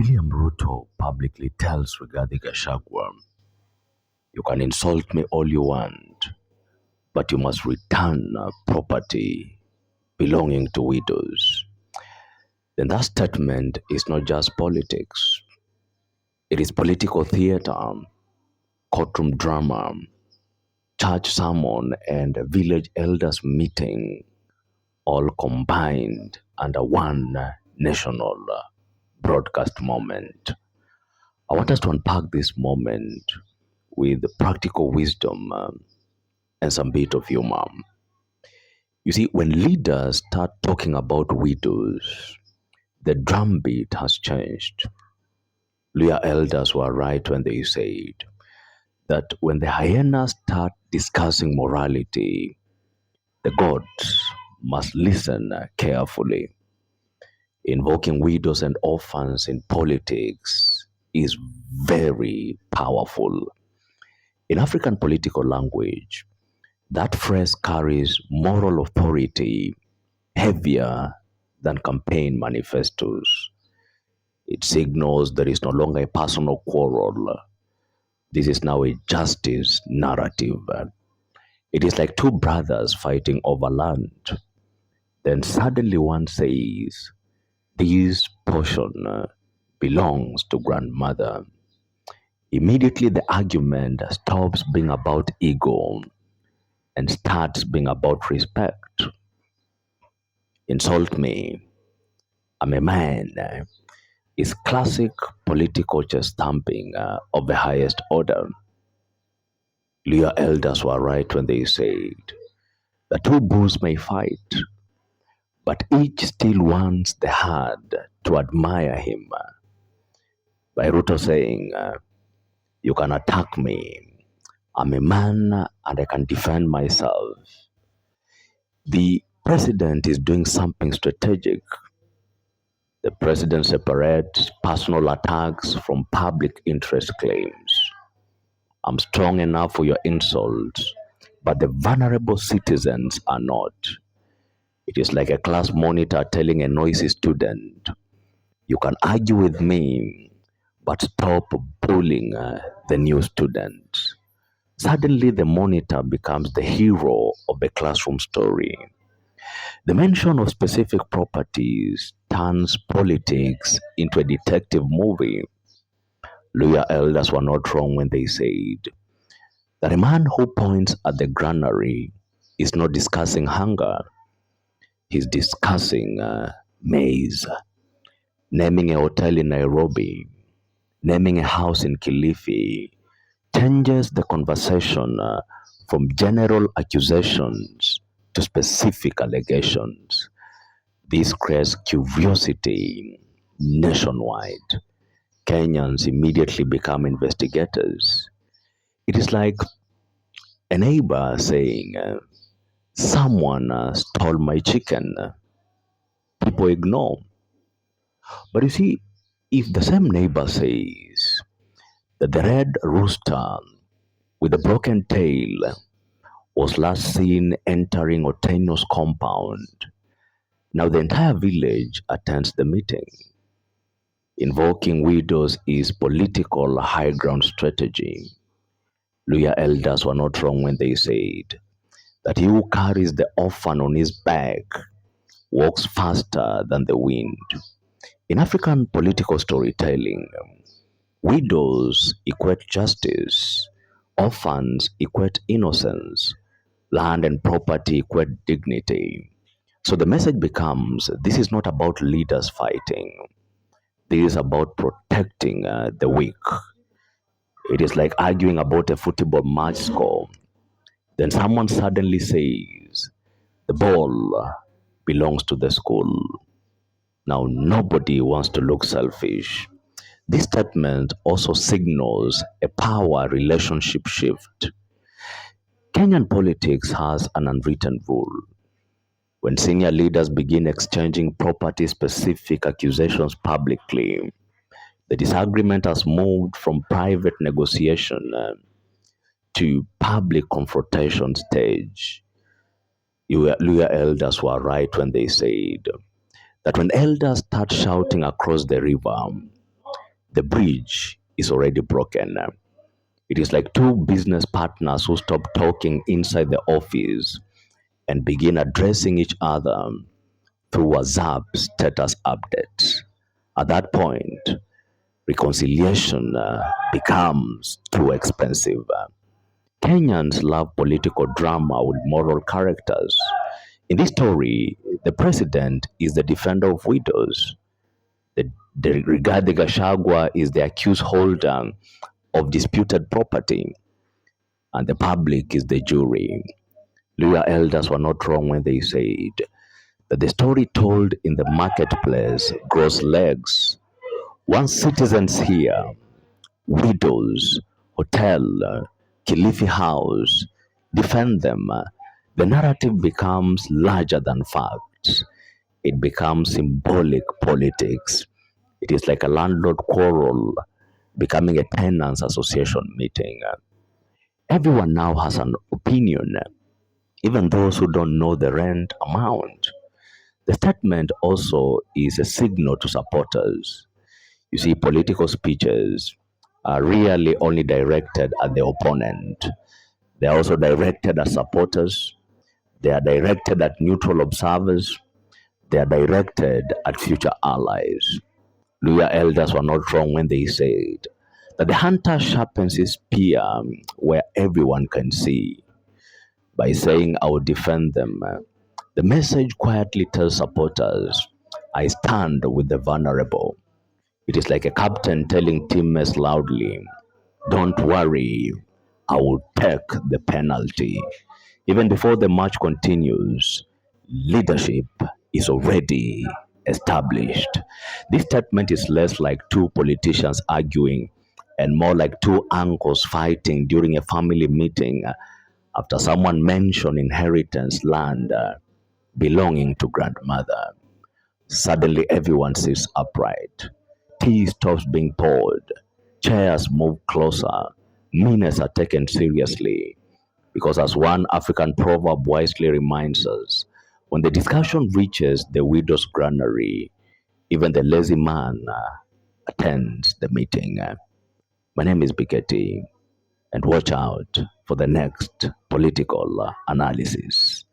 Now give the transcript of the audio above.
William Ruto publicly tells Rigathi Gachagua, "You can insult me all you want, but you must return property belonging to widows." Then that statement is not just politics. It is political theater, courtroom drama, church sermon, and village elders meeting, all combined under one national broadcast moment. I want us to unpack this moment with practical wisdom and some bit of humor. You see, when leaders start talking about widows, the drumbeat has changed. Luya elders were right when they said that when the hyenas start discussing morality, the gods must listen carefully. Invoking widows and orphans in politics is very powerful. In African political language, that phrase carries moral authority heavier than campaign manifestos. It signals there is no longer a personal quarrel. This is now a justice narrative. It is like two brothers fighting over land. Then suddenly one says, "This portion belongs to grandmother." Immediately the argument stops being about ego and starts being about respect. "Insult me, I'm a man," is classic political chest thumping of the highest order. Luya elders were right when they said, "The two bulls may fight, but each still wants the herd to admire him." By Ruto saying, "You can attack me, I'm a man and I can defend myself," the president is doing something strategic. The president separates personal attacks from public interest claims. "I'm strong enough for your insults, but the vulnerable citizens are not." It is like a class monitor telling a noisy student, "You can argue with me, but stop bullying the new students." Suddenly, the monitor becomes the hero of the classroom story. The mention of specific properties turns politics into a detective movie. Luya elders were not wrong when they said that a man who points at the granary is not discussing hunger, he's discussing maize. Naming a hotel in Nairobi, naming a house in Kilifi changes the conversation from general accusations to specific allegations. This creates curiosity nationwide. Kenyans immediately become investigators. It is like a neighbor saying, "Someone stole my chicken." People ignore. But you see, if the same neighbor says that the red rooster with a broken tail was last seen entering Otenyo's compound, now the entire village attends the meeting. Invoking widows is political high ground strategy. Luya elders were not wrong when they said that he who carries the orphan on his back walks faster than the wind. In African political storytelling, widows equate justice, orphans equate innocence, land and property equate dignity. So the message becomes, this is not about leaders fighting. This is about protecting the weak. It is like arguing about a football match score. Then someone suddenly says, "The ball belongs to the school." Now nobody wants to look selfish. This statement also signals a power relationship shift. Kenyan politics has an unwritten rule. When senior leaders begin exchanging property-specific accusations publicly, the disagreement has moved from private negotiation to public confrontation stage. Luya elders were right when they said that when elders start shouting across the river, The bridge is already broken. It is like two business partners who stop talking inside the office and begin addressing each other through WhatsApp status updates. At that point, reconciliation becomes too expensive. Kenyans love political drama with moral characters. In this story, the president is the defender of widows. The Rigathi Gachagua is the accused holder of disputed property, and the public is the jury. Luya elders were not wrong when they said that the story told in the marketplace grows legs. Once citizens hear widows, hotel, Kilifi house, defend them, the narrative becomes larger than facts. It becomes symbolic politics. It is like a landlord quarrel becoming a tenants association meeting. Everyone now has an opinion, even those who don't know the rent amount. The statement also is a signal to supporters. You see, political speeches are really only directed at the opponent. They are also directed at supporters. They are directed at neutral observers. They are directed at future allies. Luya elders were not wrong when they said that the hunter sharpens his spear where everyone can see. By saying, I will defend them, the message quietly tells supporters, I stand with the vulnerable. It is like a captain telling teammates loudly, don't worry, I will take the penalty. Even before the match continues, leadership is already established. This statement is less like two politicians arguing and more like two uncles fighting during a family meeting after someone mentioned inheritance land belonging to grandmother. Suddenly, everyone sits upright. Tea stops being poured. Chairs move closer. Minutes are taken seriously. Because, as one African proverb wisely reminds us, when the discussion reaches the widow's granary, even the lazy man attends the meeting. My name is Biketi, and watch out for the next political analysis.